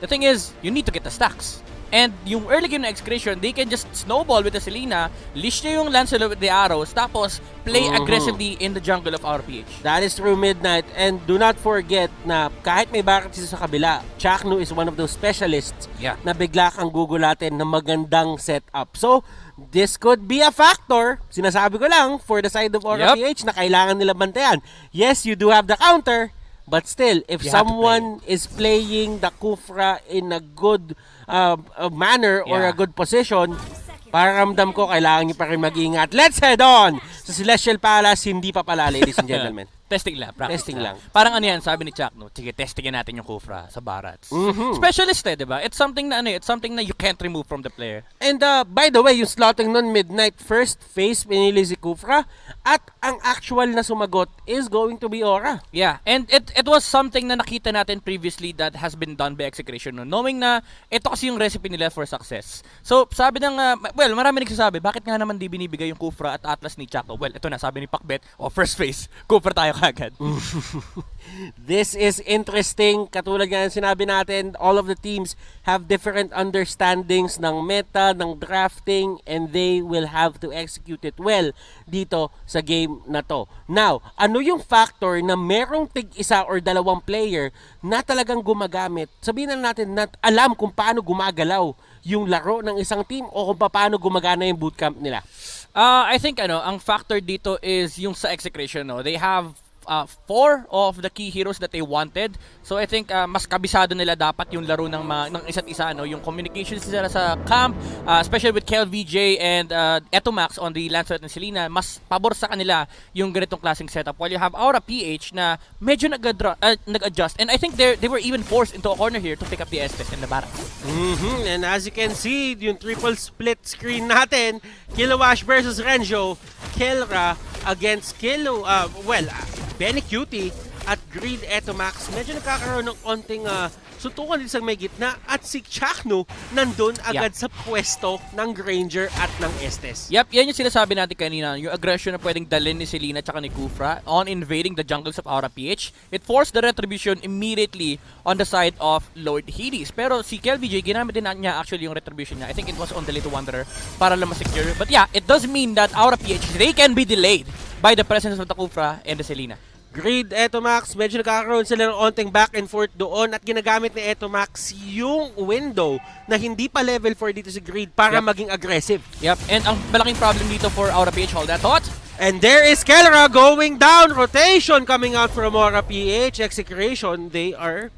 the thing is, you need to get the stacks. And yung early game na Execration, they can just snowball with the Selena, leash nyo yung Lancelot with the arrows, tapos play aggressively in the jungle of our PH. That is true, Midnight. And do not forget na kahit may bakit sa kabila, Chakno is one of those specialists na bigla kang gugulatin na magandang setup. So, this could be a factor, sinasabi ko lang, for the side of Aura PH na kailangan nila bantayan. Yes, you do have the counter, but still, if someone is playing the Kufra in a good manner or a good position, paramdam ko kailangan nyo pa rin mag-ingat. Let's head on sa Celestial Palace. Hindi pa pala, ladies and gentlemen. Testing lang, practice Testing lang. Parang ano yan, sabi ni Chuck, no? Sige, testingin natin yung Kufra sa Barats. Specialist di ba? It's something na it's something na you can't remove from the player. And by the way, yung slotting nun, Midnight, first phase, pinili si Kufra, at ang actual na sumagot is going to be Aura. Yeah, and it was something na nakita natin previously that has been done by Execration, no? Knowing na ito kasi yung recipe nila for success. So, sabi ng, well, marami nagsasabi, bakit nga naman di binibigay yung Kufra at Atlas ni Chuck? Well, ito na, sabi ni Pakbet, first phase, Kufra tayo agad. This is interesting. Katulad nga ng sinabi natin, all of the teams have different understandings ng meta, ng drafting, and they will have to execute it well dito sa game na to. Now, ano yung factor na merong tig-isa or dalawang player na talagang gumagamit? Sabihin na natin na alam kung paano gumagalaw yung laro ng isang team o kung paano gumagana yung bootcamp nila. I think ang factor dito is yung sa Execration, no? They have 4 of the key heroes that they wanted. So I think mas kabisado nila dapat yung laro ng isa't isa, no? Yung communications nila sa camp, especially with KLVJ and Etomax on the Lancelot and Selena, mas pabor sa kanila yung ganitong klaseng setup. While you have Aura PH na medyo nag-adjust. And I think they were even forced into a corner here to pick up the Estes and the Barak. And as you can see, yung triple split screen natin, Kilowash versus Renjo, Kelra against Benny Cutie at Greed Etomax. Medyo nagkakaroon ng konting suntukan din sa may gitna at si Chakno nandun agad sa pwesto ng Granger at ng Estes. Yep, yan yung sinasabi natin kanina. Yung aggression na pwedeng dalhin ni Selena at ni Kufra on invading the jungles of Aura PH. It forced the retribution immediately on the side of Lord Hades. Pero si KLVJ, ginamit din niya actually yung retribution niya. I think it was on the Little Wanderer para lang ma-secure. But yeah, it does mean that Aura PH, they can be delayed by the presence of the Kufra and the Selena. Greed, Etomax, medyo nagkakaroon sila ng onting back and forth doon at ginagamit ni Etomax yung window na hindi pa level 4 dito si Greed para maging aggressive. Yep, and ang malaking problem dito for Aura PH, hold that thought. And there is Kelra going down, rotation coming out from Aura PH, Execration, they are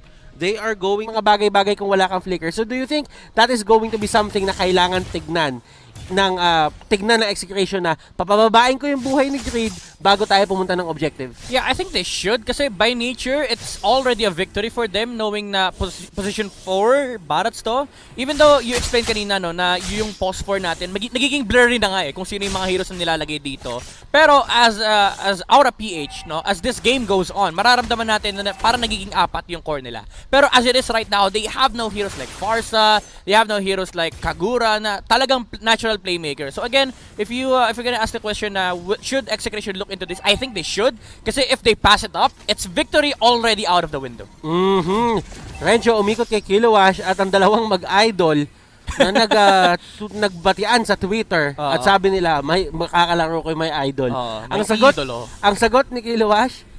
going mga bagay-bagay kung wala kang flicker. So do you think that is going to be something na kailangan tignan ng Execration na papababain ko yung buhay ni Greed bago tayo pumunta ng objective? Yeah, I think they should kasi by nature, it's already a victory for them knowing na position 4 Barats to. Even though you explained kanina no, na yung post 4 natin, nagiging blurry na nga kung sino yung mga heroes na nilalagay dito. Pero as Aura PH, no, as this game goes on, mararamdaman natin na parang nagiging 4 yung core nila. Pero as it is right now, they have no heroes like Farsa, they have no heroes like Kagura na talagang natural playmaker. So again, if you're gonna ask the question should Execration look into this, I think they should. Kasi if they pass it up, it's victory already out of the window. Renjo umikot kay Kilowash at ang dalawang mag-idol na nagbatian sa Twitter at sabi nila, makakalaro ko may idol. Ang sagot ni Kilowash,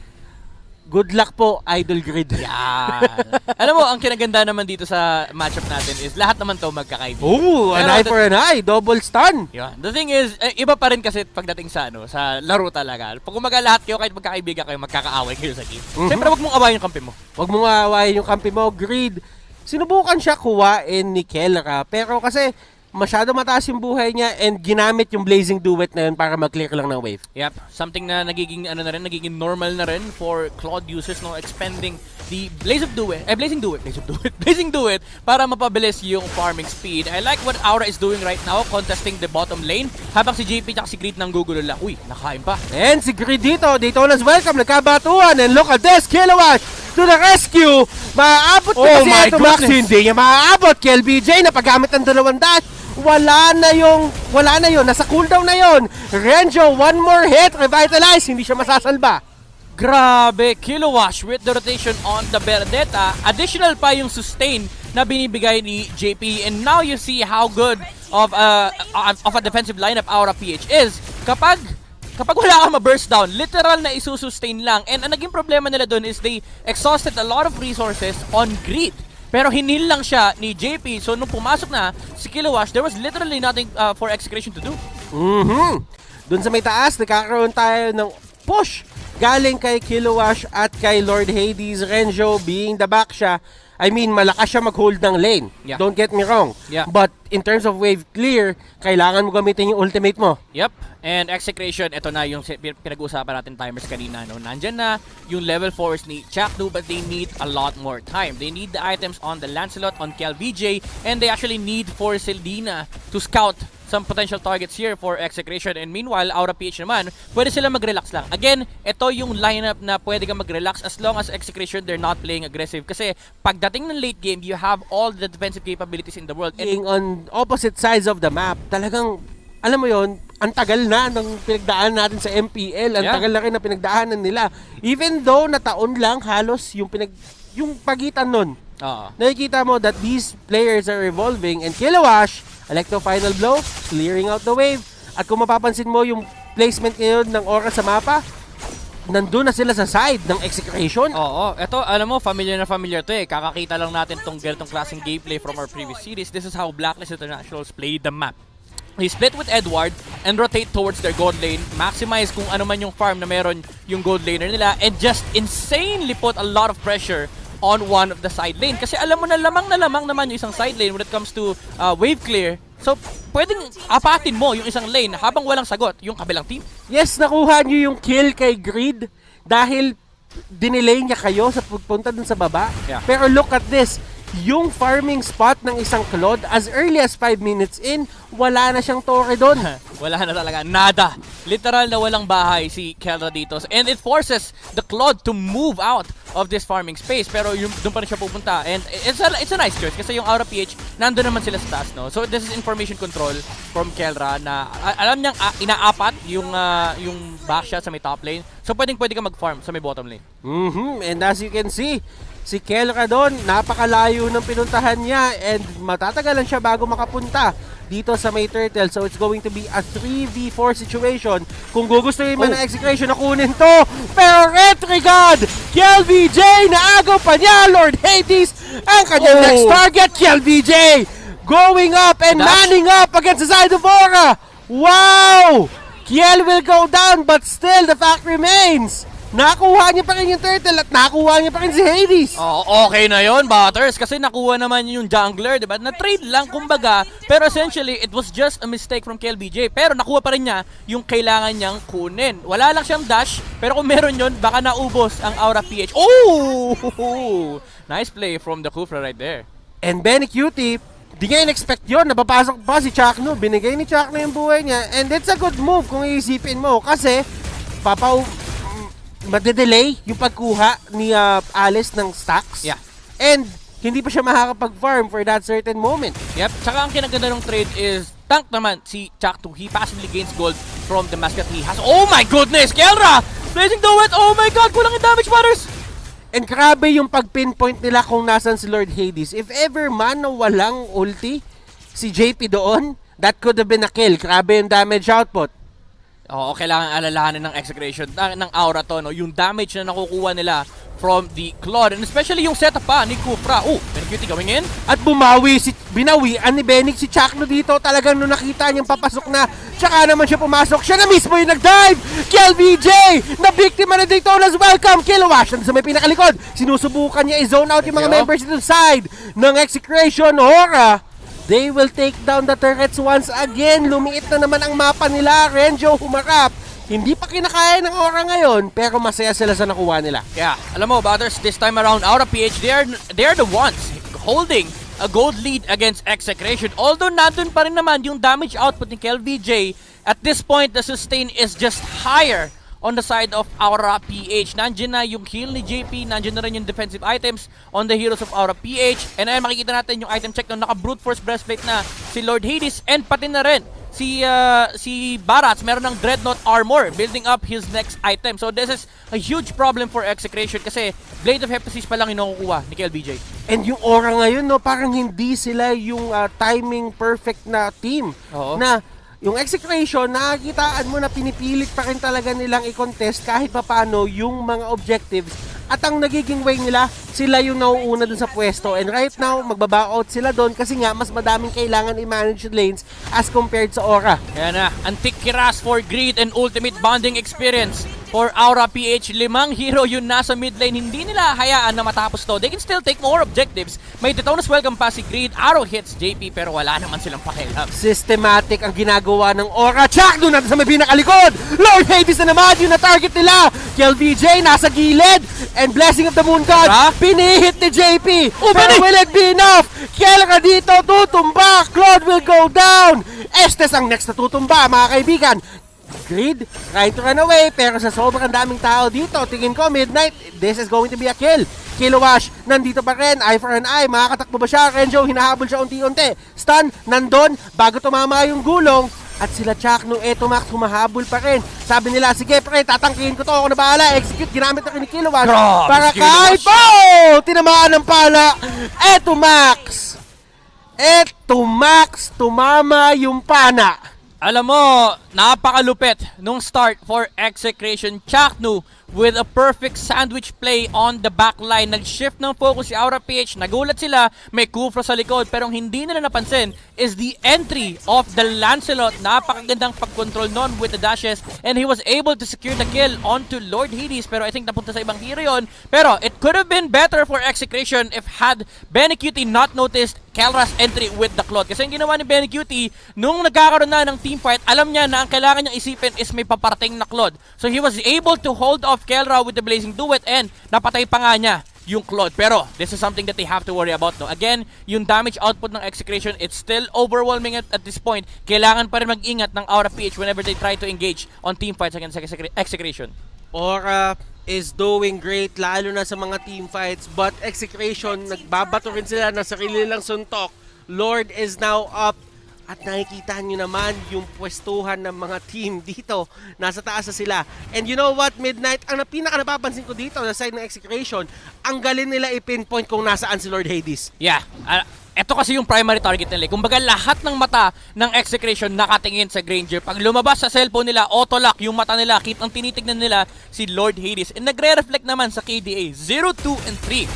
good luck po, Idol Grid. Yan. Alam mo, ang kinaganda naman dito sa matchup natin is lahat naman to magkakaibigan. An eye for an eye, double stun. Yeah. The thing is, iba pa rin kasi pagdating sa sa laro talaga. Pag umaga lahat kayo, kahit magkakaibigan kayo, magkakaaway kayo sa game. Siyempre, wag mong awayin yung kampi mo. Wag mong awayin yung kampi mo, Grid. Sinubukan siya kuwain ni Kelra, pero kasi masyado mataas yung buhay niya and ginamit yung Blazing Duet na yun para mag-clear lang ng wave. Yep, something na nagiging nagiging normal na rin for Claude users, no, expending the Blazing Duet para mapabilis yung farming speed. I like what Aura is doing right now, contesting the bottom lane, habang si JP at si Greed nang gugulo lang. Uy, nakain pa. And si Greed Daytona's welcome, nagkabatuan, and look at this, Kilowash to the rescue! Maaabot na kasi ito, Max, hindi niya maaabot. KLBJ na paggamit ng 2 dash, wala na yun, nasa cooldown na yun. Renjo, one more hit, revitalize, hindi siya masasalba. Grabe, Kilowash with the rotation on the Benedetta. Additional pa yung sustain na binibigay ni JP. And now you see how good of a defensive lineup Aura PH is. Kapag wala ka ma-burst down, literal na isusustain lang. And ang naging problema nila dun is they exhausted a lot of resources on greed. Pero hinil lang siya ni JP. So nung pumasok na si Kilowash, there was literally nothing for Execration to do. Dun sa may taas, nagkakaroon tayo ng push galing kay Kilowash at kay Lord Hades. Renjo being the back siya. I mean, malakas siya mag-hold ng lane. Yeah. Don't get me wrong. Yeah. But in terms of wave clear, kailangan mo gamitin yung ultimate mo. Yep. And Execration, ito na yung pinag-uusapan natin timers kanina. No? Nandyan na yung level 4s ni Chakdu, but they need a lot more time. They need the items on the Lancelot, on KLVJ, and they actually need for Seldina to scout some potential targets here for Execration. And meanwhile, Aura PH naman, pwede sila mag-relax lang. Again, ito yung lineup na pwede kang mag-relax as long as Execration, they're not playing aggressive. Kasi pagdating ng late game, you have all the defensive capabilities in the world. And Being on opposite sides of the map, talagang, alam mo yon, ang tagal na ng pinagdaan natin sa MPL. Ang tagal na rin na pinagdaanan nila. Even though na taon lang halos yung pagitan nun. Nakikita mo that these players are evolving, and Kilowash, Electro Final Blow, clearing out the wave. At kung mapapansin mo yung placement ngayon ng aura sa mapa, nandun na sila sa side ng Execration. Oo, ito alam mo, familiar na familiar to eh. Kakakita lang natin tong ganitong klaseng gameplay from our previous series. This is how Blacklist Internationals play the map. They split with Edward and rotate towards their gold lane, maximize kung ano man yung farm na meron yung gold laner nila, and just insanely put a lot of pressure on one of the side lane. Kasi alam mo na lamang naman yung isang side lane when it comes to wave clear. So, pwedeng apatin mo yung isang lane habang walang sagot yung kabilang team. Yes, nakuha nyo yung kill kay Greed dahil dinelay niya kayo sa pagpunta dun sa baba. Yeah. Pero look at this. Yung farming spot ng isang Claude, as early as 5 minutes in, wala na siyang torre doon. Wala na talaga. Nada. Literal na walang bahay si Kelra dito. And it forces the Claude to move out of this farming space. Pero doon pa rin siya pupunta. And it's a nice choice kasi yung Aura PH, nandun naman sila sa taas, no? So this is information control from Kelra na alam niyang inaapat yung backshot sa may top lane. So pwede ka mag-farm sa may bottom lane. And as you can see, si Kelra doon, napakalayo ng pinuntahan niya and matatagalan siya bago makapunta dito sa may turtle. So it's going to be a 3v4 situation. Kung gugustuhin man ng Execration na kunin to, pero Retrigod, KLVJ, naagaw pa niya, Lord Hades, ang kanyang next target, KLVJ, going up and manning up against the side of Aura. Wow! Kiel will go down, but still the fact remains, nakuha niya pa rin yung turtle at nakuha niya pa rin si Hades. Okay na yon, Butters, kasi nakuha naman yung jungler, diba? Na-trade lang, kumbaga, pero essentially, it was just a mistake from KLBJ. Pero nakuha pa rin niya yung kailangan niyang kunin. Wala lang siyang dash, pero kung meron yun, baka naubos ang Aura PH. Oh! Nice play from the Kufra right there. And Benny Cutie, di nga in-expect yun, napapasok pa si Chakno. Binigay ni Chakno yung buhay niya. And it's a good move kung iisipin mo, kasi madedelay yung pagkuha ni Alice ng stacks. Yeah. And hindi pa siya makakapag-farm for that certain moment. Yep. Tsaka ang kinaganda ng trade is tank naman si Chaktu. He passively gains gold from the mascot he has. Oh my goodness! Kelra! Blazing the wet! Oh my god! Kulang yung damage, Butters! And grabe yung pag-pinpoint nila kung nasan si Lord Hades. If ever man na walang ulti si JP doon, that could have been a kill. Grabe yung damage output. Oo, kailangan alalahanin ng Execration ng Aura to, no? Yung damage na nakukuha nila from the Claude, and especially yung setup pa ni Kufra. Benny going in. At binawian ni Benix si Chakno dito. Talagang nung nakita niyang papasok na, tsaka naman siya pumasok. Siya na mismo yung nag-dive. KLVJ, na biktima na Daytona's welcome. Kilowash, sa may pinakalikod. Sinusubukan niya i-zone out yung mga members dito side ng Execration. Aura, they will take down the turrets once again. Lumiit na naman ang mapa nila. Renjo humarap. Hindi pa kinakaya ng Aura ngayon, pero masaya sila sa nakuha nila. Yeah, alam mo, Butters, this time around, Aura PH, they are the ones holding a gold lead against Execration. Although nandun pa rin naman yung damage output ni KLVJ, at this point, the sustain is just higher on the side of Aura PH. Nandiyan na yung heal ni JP, nandiyan na rin yung defensive items on the heroes of Aura PH. And ayun, makikita natin yung item check na naka-brute force breastplate na si Lord Hades, and pati na rin si Barats meron ng Dreadnought Armor building up his next item. So this is a huge problem for Execration kasi Blade of Hephaestus pa lang inukukuha ni KLBJ. And yung aura ngayon, no, parang hindi sila yung timing perfect na team. Oo. Na yung Execration, nakakitaan mo na pinipilit pa rin talaga nilang i-contest kahit papano yung mga objectives. At ang nagiging way nila, sila yung nauuna dun sa pwesto. And right now, magbaba-out sila doon kasi nga mas madaming kailangan i-manage lanes as compared sa Aura. Kaya na, Antique Kiras for Greed and Ultimate Bonding Experience. For Aura PH, 5 hero yun nasa mid lane. Hindi nila hayaan na matapos to. They can still take more objectives. May Detona's Welcome pa si Greed. Arrow hits JP pero wala naman silang pakialam. Systematic ang ginagawa ng Aura. Check doon natin sa may pinakalikod. Lord Hades na naman yung na-target nila. KLBJ nasa gilid. And Blessing of the Moon God. Pinihit ni JP. Pero will it be enough? Kelra dito tutumba. Claude will go down. Estes ang next na tutumba mga kaibigan. Greed, trying to run away, pero sa sobrang daming tao dito, tingin ko, Midnight, this is going to be a kill. Kilowash, nandito pa rin, eye for an eye, makakatakbo ba siya? Renjo, hinahabol siya unti-unti. Stun, nandun, bago tumama yung gulong, at sila Chakno, Max, humahabol pa rin. Sabi nila, sige pre, tatangkihin ko to, ako na bahala, execute, ginamit na ni Kilowash. Para kahit, tinamaan ng pala, Max, tumama yung pana. Alam mo, napakalupit nung start for Execration. Chaknu with a perfect sandwich play on the backline. Nag-shift ng focus si Aura PH. Nagulat sila, may Kufra sa likod. Pero hindi nila napansin is the entry of the Lancelot. Napakagandang pag-control nun with the dashes. And he was able to secure the kill onto Lord Hades. Pero I think napunta sa ibang hero yun. Pero it could have been better for Execration if had Benny Cutie not noticed Kelra's entry with the Claude. Kasi yung ginawa ni Benny Cutie, nung nagkakaroon na ng teamfight, alam niya na ang kailangan niyang isipin is may paparating na Claude. So he was able to hold off Kelra with the Blazing Duet and napatay pa nga niya yung Claude. Pero this is something that they have to worry about. No? Again, yung damage output ng Execration, it's still overwhelming at this point. Kailangan pa rin mag-ingat ng Aura PH whenever they try to engage on teamfights against Execration. Aura is doing great lalo na sa mga team fights, but Execration nagbabato rin sila na sarili lang suntok. Lord is now up at nakikita nyo naman yung pwestuhan ng mga team dito. Nasa taas na sila. And you know what, Midnight? Ang pinaka napapansin ko dito sa side ng Execration, ang galing nila i-pinpoint kung nasaan si Lord Hades. Yeah. Ito kasi yung primary target nila. Kumbaga lahat ng mata ng Execration nakatingin sa Granger. Pag lumabas sa cellphone nila, auto-lock yung mata nila. Ang tinitignan nila si Lord Hades. And nagre-reflect naman sa KDA. 0, 2, and 3.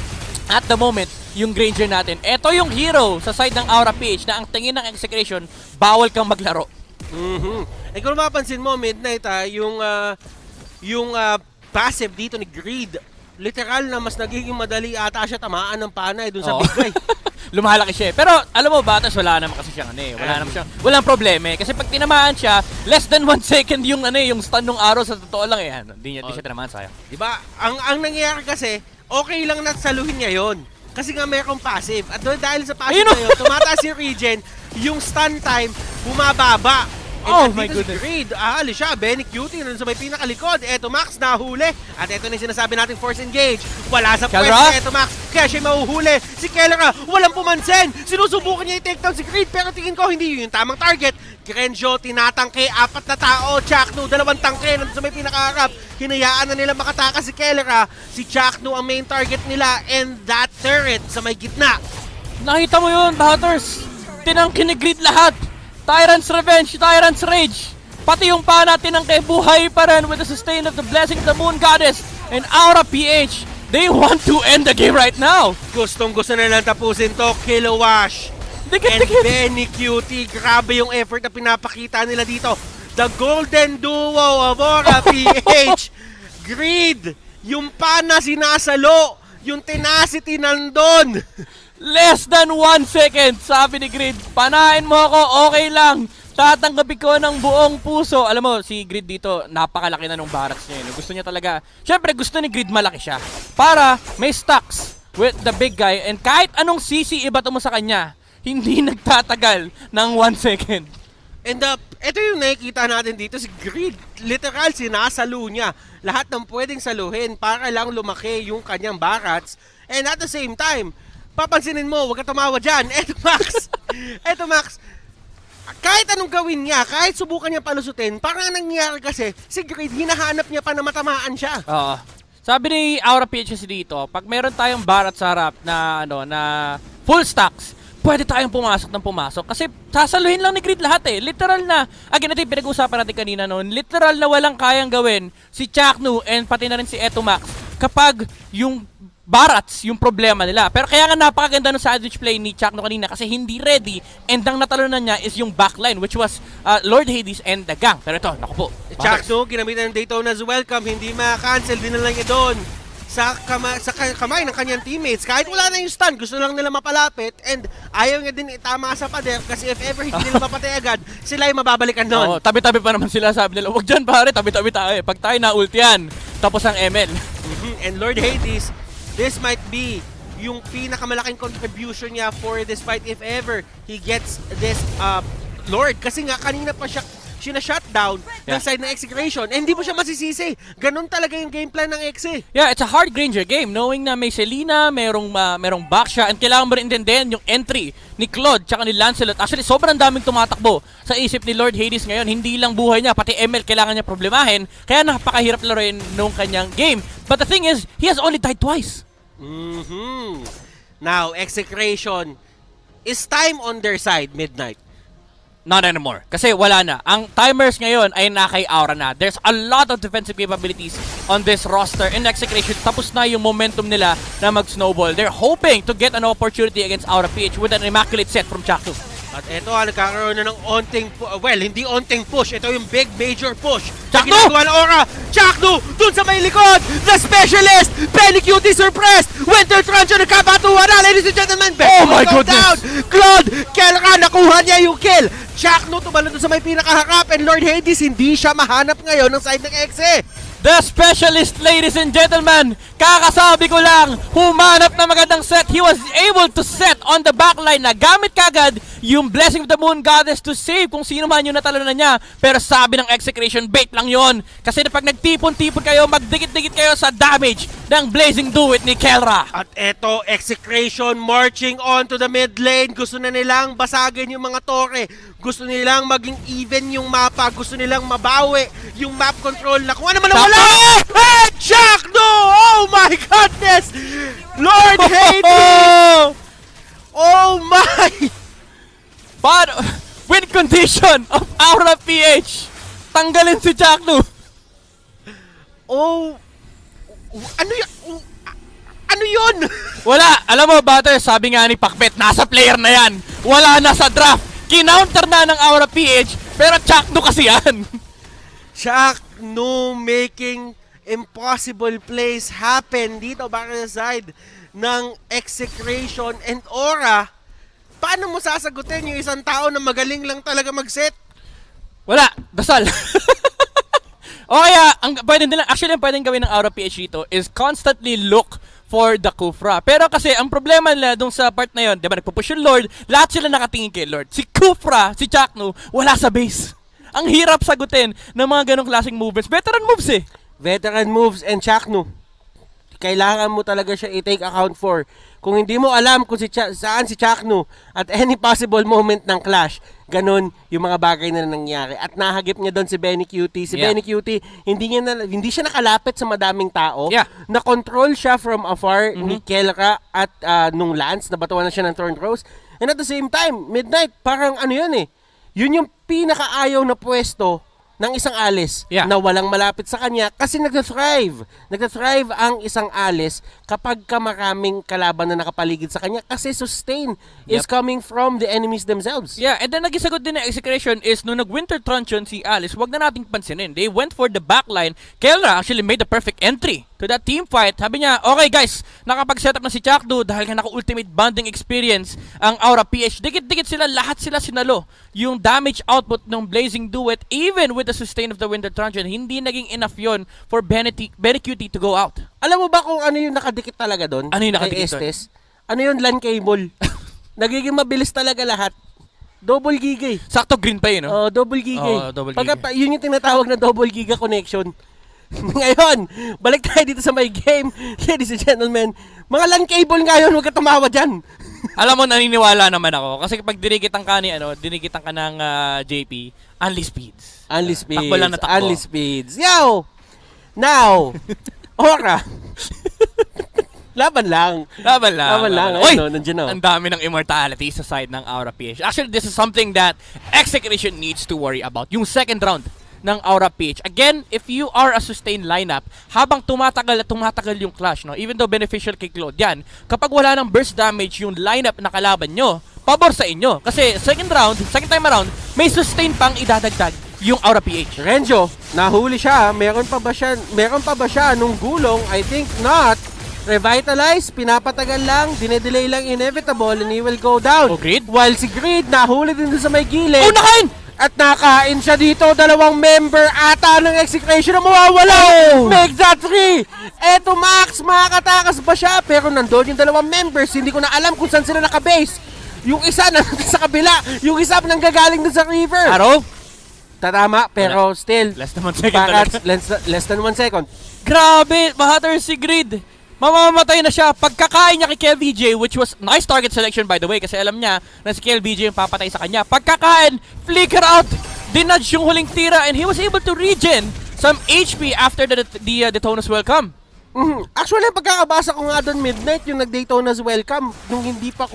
At the moment, yung Granger natin. Ito yung hero sa side ng Aura PH na ang tingin ng Execration, bawal kang maglaro. Eh kung mapapansin mo, Midnight, yung passive dito ni Greed, literal na mas nagiging madali ata siya tamaan ng panay dun sa big guy. Lumalaki siya. Pero alam mo, Batas, wala naman kasi siyang walang problema kasi pag tinamaan siya, less than 1 second yung yung stun ng arrow sa totoo lang hindi siya tinamaan, sayang. Diba? Ang nangyayari kasi, okay lang na saluhin niya yun. Kasi nga mayroong passive. At dahil sa passive na yun, tumataas yung regen, yung stun time, bumababa. And my goodness. Greed, alis siya, Benny Cutie, nandun sa may pinakalikod. Max, nahuli. At ito na yung sinasabi nating force engage. Wala sa pwesto, Max, kaya siya mahuhuli. Si Kelra, walang pumansin. Sinusubukan niya i-take down si Greed, pero tingin ko hindi yun yung tamang target. Renjo, tinatangke, 4 na tao. Chakno, 2 tangke, nandun sa may pinakaharap. Hinayaan na nila makatakas si Kelra. Si Chakno ang main target nila, and that turret sa may gitna. Nakita mo yun, Batters. Tinangke ni Greed lahat. Tyrant's Revenge, Tyrant's Rage. Pati yung pa natin ang buhay pa rin with the sustain of the Blessing of the Moon Goddess and Aura PH. They want to end the game right now. Gustong-gusto na lang tapusin to, Kilowash. And Benny Cutie, grabe yung effort na pinapakita nila dito. The golden duo of Aura PH. Greed, yung pana sinasalo, yung tenacity nandun. Less than 1 second, sabi ni Grid. Panahin mo ako, okay lang. Tatanggapin ko ng buong puso. Alam mo, si Grid dito, napakalaki na nung barracks niya. Gusto niya talaga, syempre gusto ni Grid malaki siya. Para may stacks with the big guy. And kahit anong CC ibato mo sa kanya, hindi nagtatagal ng 1 second. And ito yung nakikita natin dito, si Grid. Literal, sinasalo niya. Lahat ng pwedeng saluhin para lang lumaki yung kanyang barracks. And at the same time, papansinin mo, huwag ka tumawa dyan. Eto Max, kahit anong gawin niya, kahit subukan niya palusutin, parang nangyayari kasi, si Grid, hinahanap niya pa na matamaan siya. Oo. Sabi ni Aura PHS dito, pag meron tayong barat sa harap na, na full stacks, pwede tayong pumasok ng pumasok. Kasi sasaluhin lang ni Grid lahat eh. Literal na, again, ito yung pinag-uusapan natin kanina noon, literal na walang kayang gawin si Chaknu and pati na rin si Etomax kapag yung Barats yung problema nila. Pero kaya nga napakaganda ng sandwich play ni Chakno kanina kasi hindi ready and ang natalunan niya is yung backline which was Lord Hades and the gang. Pero ito, naku po. Chakno, ginamitan ng Daytona's welcome, hindi ma-cancel, dinala niya doon sa kamay ng kanyang teammates. Kahit wala na yung stun, gusto lang nila mapalapit and ayaw niya din itama sa pader kasi if ever hindi nila mapatay agad, sila yung mababalikan doon. Oo, tabi-tabi pa naman sila, sabi nila, wag dyan pare, tabi-tabi tayo. Pag tayo na-ult yan, tapos ang ML. And Lord Hades, this might be yung pinakamalaking contribution niya for this fight if ever he gets this Lord. Kasi nga kanina pa siya shutdown ng side ng Execration. And hindi mo siya masisisi. Ganon talaga yung game plan ng Exe. Yeah, it's a hard Granger game. Knowing na may Selena, merong back siya, and kailangan mo rin intindihin yung entry ni Claude tsaka ni Lancelot. Actually, sobrang daming tumatakbo sa isip ni Lord Hades ngayon. Hindi lang buhay niya, pati ML kailangan niya problemahin. Kaya napakahirap laruin nung kanyang game. But the thing is, he has only died twice. Now, Execration is time on their side, Midnight. Not anymore. Kasi wala na. Ang timers ngayon ay nakay Aura na. There's a lot of defensive capabilities on this roster. In Execration, tapos na yung momentum nila na mag-snowball. They're hoping to get an opportunity against Aura PH with an immaculate set from Chaknu. At ito, nagkakaroon na ng hindi onting push. Ito yung big major push. Chaknu! Ginagawa ng Aura. Chaknu! Dun sa may likod! The specialist! Penny Cutie surpressed! Winter Truncheon nagkabatuhan na! Ladies and gentlemen! Oh my goodness! Down. Claude! Kelra! Nakuha niya yung kill! Chaknu tumalon dun sa may pinakaharap and Lord Hades hindi siya mahanap ngayon ng side ng Exe. The specialist, ladies and gentlemen, kakasabi ko lang, humanap na magandang set. He was able to set on the backline na gamit kagad yung Blessing of the Moon Goddess to save kung sino man yung natalo na niya. Pero sabi ng Execration, bait lang yon. Kasi pag nagtipon-tipon kayo, magdikit-dikit kayo sa damage ng Blazing Duet ni Kelra. At eto, Execration marching on to the mid lane. Gusto na nilang basagin yung mga tore. Gusto nilang maging even yung mapa. Gusto nilang mabawi yung map control na kung ano man nawala. Hey, Chakno! Oh my goodness! Lord Hades! Oh my! But win condition of Aura PH. Tanggalin si Chaknu. Oh, ano yun? Wala. Alam mo, Butter, sabi nga ni Pakpet, nasa player na yan. Wala na sa draft. Kinounter na ng Aura PH, pero Chaknu kasi yan. Chaknu making impossible plays happen dito back sa side ng Execration and Aura. Paano mo sasagutin yung isang tao na magaling lang talaga mag-set? Wala. Dasal. O kaya, ang pwedeng gawin ng Aura PH dito is constantly look for the Kufra. Pero kasi, ang problema nila dun sa part na yun, di ba, nagpupush yung Lord, lahat sila nakatingin kay Lord. Si Kufra, si Chaknu, wala sa base. Ang hirap sagutin ng mga ganong klaseng movements. Veteran moves eh. Veteran moves and Chaknu. Kailangan mo talaga siya i-take account for. Kung hindi mo alam kung saan si Chaknu at any possible moment ng clash, ganun yung mga bagay na nangyari. At nahagip niya doon si Benny Cutie. Si Benny Cutie, hindi siya nakalapit sa madaming tao. Na-control siya from afar ni Kelra at nung Lance, nabatuan na siya ng Thorn Rose. And at the same time, Midnight, parang ano yun eh. Yun yung pinakaayaw na pwesto ng isang alis na walang malapit sa kanya kasi nagta-thrive. Nagta-thrive ang isang alis kapag maraming kalaban na nakapaligid sa kanya kasi sustain is coming from the enemies themselves. Yeah, and then nagisagot din na Execration is nung nag-Winter Truncheon si Alice, wag na nating pansinin. They went for the backline. Kelra actually made the perfect entry to that team fight. Sabi niya, okay guys, nakapag-setup na si Chaknu dahil nga naka-ultimate bonding experience ang Aura PH. Dikit-dikit sila, lahat sila sinalo. Yung damage output ng Blazing Duet, even with the sustain of the Winter Truncheon, hindi naging enough yon for Benny Cutie to go out. Alam mo ba kung ano yung nakadikit talaga doon? Ano yung nakadikit doon? Ano yung LAN cable? Nagiging mabilis talaga lahat. Double giga eh. Sakto green pa yun, no? Double giga eh. Double giga. Yun yung tinatawag na double giga connection. Ngayon, balik tayo dito sa my game. Ladies and gentlemen, mga LAN cable ngayon, huwag ka tumawa dyan. Alam mo, naniniwala naman ako. Kasi pag dinikitan ka dinikitan ka ng JP, only speeds. Only speeds. Takbo lang na takbo. Only speeds. Yo! Now, Aura. Laban lang. Laban lang. Oy! Oy! Nandiyan na. Ang dami ng immortality sa side ng Aura PH. Actually, this is something that Execration needs to worry about. Yung second round ng Aura PH. Again, if you are a sustained lineup, habang tumatagal yung clash, no? Even though beneficial kay Claude yan, kapag wala ng burst damage yung lineup na kalaban nyo, pabor sa inyo. Kasi second time around, may sustain pang idadagdag yung Aura PH. Renjo, nahuli siya. Meron pa ba siya nung gulong? I think not. Revitalize, pinapatagal lang, dinedelay lang inevitable, and he will go down. Oh, Grid? While si Grid, nahuli din doon sa may gilid. Oh, nakain! At nakain siya dito, dalawang member ata ng Execration na mawawala. Oh! Make that 3! Eto Max, makakatakas ba siya? Pero nandun yung dalawang members, hindi ko na alam kung saan sila nakabase. Yung isa nandun sa kabila, yung isa nanggagaling dun sa river. Araw? Tatama, pero still, Less than 1 second talaga. less than 1 second. Grabe! Mahatter si Grid! Mamamatay na siya. Pagkakain niya kay KLVJ, which was nice target selection by the way, kasi alam niya na si KLVJ yung papatay sa kanya. Pagkakain, flicker out, dinudge yung huling tira, and he was able to regen some HP after the Daytona's welcome. Actually, pagkakabasa ko nga doon midnight, yung nag-Daytona's welcome, nung hindi pa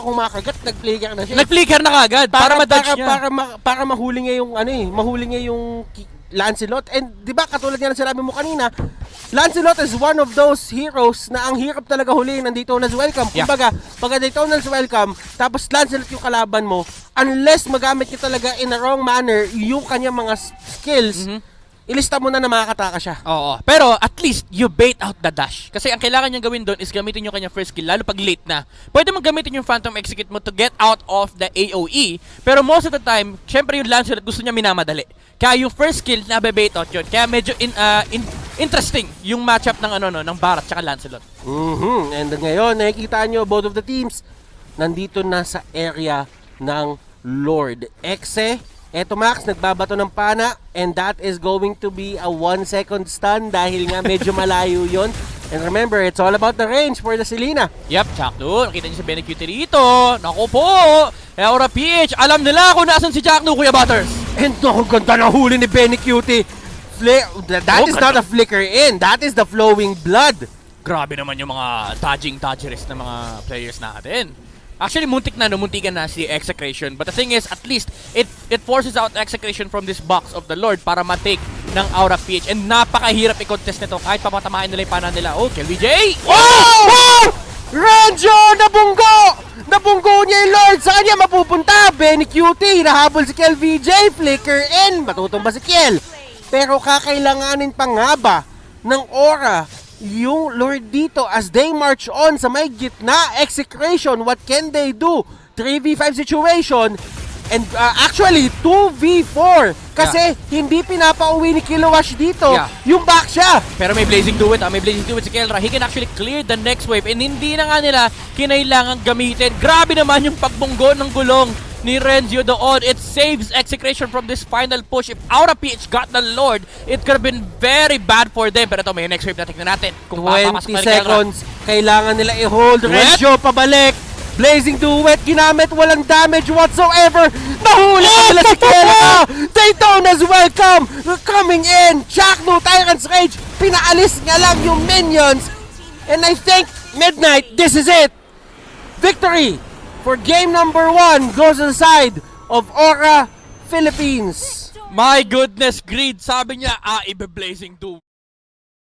kumakagat, nag-flicker na siya. Nag-flicker na kagad para ma-dodge niya. Para mahuli niya yung mahuli niya yung Lancelot. And di ba katulad nga ng sinabi mo kanina, Lancelot is one of those heroes na ang hirap talaga huliin ng Daytona's welcome. Yeah. Kumbaga, pagka Daytona's welcome, tapos Lancelot yung kalaban mo, unless magamit niya talaga in a wrong manner yung kanyang mga skills, ilista mo na makakataka siya. Oo. Pero at least you bait out the dash. Kasi ang kailangan niyang gawin doon is gamitin yung kanyang first skill, lalo pag late na. Pwede mong gamitin yung Phantom Execute mo to get out of the AoE. Pero most of the time, syempre yung Lancelot gusto niya minamadali. Kaya yung first skill na bait out yun. Kaya medyo interesting yung matchup ng ng Barat tsaka Lancelot. And ngayon, nakikita nyo both of the teams nandito na sa area ng Lord. Exe, eto Max, nagbabato ng pana, and that is going to be a 1 second stun dahil nga medyo malayo yon. And remember, it's all about the range for the Selena. Yep, Jackno. Nakita niyo si Benny Cutie rito. Naku po. Aura PH, alam nila kung nasan si Jackno, Kuya Butters. And no, ganda na huli ni Benny Cutie. That is not a flicker in. That is the flowing blood. Grabe naman yung mga dodgerist na mga players natin. Actually, muntikan na si Execration. But the thing is, at least, it forces out Execration from this box of the Lord para ma-take ng Aura PH. And napakahirap i-contest nito kahit papatamahin nila yung pana nila. Oh, KLVJ! Oh! Renjo! Nabunggo niya yung Lord! Saan niya mapupunta? Benny Cutie! Nahabol si KLVJ! Flicker in! Matutumba si Kiel! Pero kakailanganin pa nga ba ng Aura yung Lord dito as they march on sa may gitna? Execration, what can they do? 3v5 situation, and actually 2v4 kasi hindi pinapauwi ni Kilowash dito yung back siya. Pero may Blazing Duet, may Blazing Duet si Kelra. He can actually clear the next wave, and hindi na nga nila kinailangan gamitin. Grabe naman yung pagbunggo ng gulong ni Renzo doon. It saves Execration from this final push. If Aura PH got the Lord, it could have been very bad for them. Pero ito, may next wave na tignan natin. Kung 20 seconds, kailangan nila i-hold. Renzo pabalik. Blazing Duet, ginamit, walang damage whatsoever. Nahuli nila si Kelra. Daytona's welcome. Coming in. Jackno, Tyrant's Rage. Pinaalis nga lang yung minions. And I think, Midnight, this is it. Victory for game number 1 goes to the side of Aura Philippines. My goodness, Greed, sabi niya, ibe-Blazing Duet.